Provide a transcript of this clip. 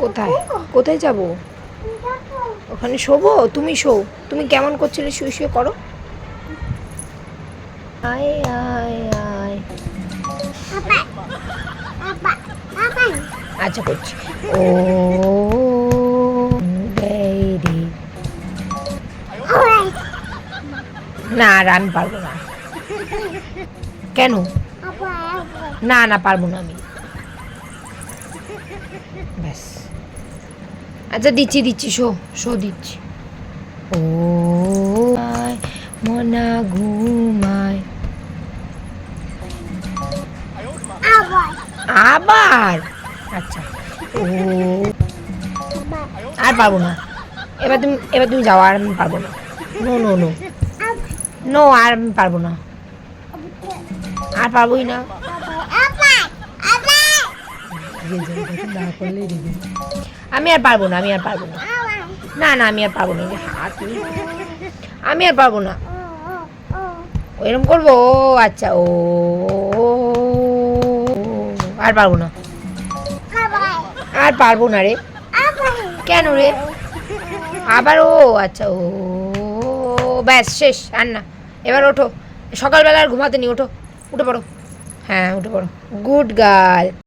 কোথায় কোথায় যাব? ওখানে শোবো? তুমি শো। তুমি কেমন করছিলে? শুয়ে শুয়ে করো। আয় আয় আয়। আচ্ছা করছি। ও বেরি। না আর আমি পারবো না। কেন? না না পারবো না আমি। ব্যাস। আচ্ছা দিচ্ছি দিচ্ছি, শো শো দিচ্ছি। ও আয় মনা ঘুমায়। আবার? আচ্ছা। ও আর পারবো না। এবার তুমি যাও, আর আমি পারবো না। নো নো নো নো, আর আমি পারবো না। আর পারবোই না। না করলেই রেগে যায়। আমি আর পারবো না, আমি আর পারবো না। না না আমি আর পারবো না, এই যে হাত আমি আর পারবো না। এরকম করবো? ও আচ্ছা। ও আর পারবো না, আর পারবো না রে। কেন রে? আবার? ও আচ্ছা। ও ব্যাস শেষ, আর না। এবার ওঠো, সকালবেলা আর ঘুমাতে নি, ওঠো, উঠে পড়ো। হ্যাঁ উঠে পড়ো, গুড গার্ল।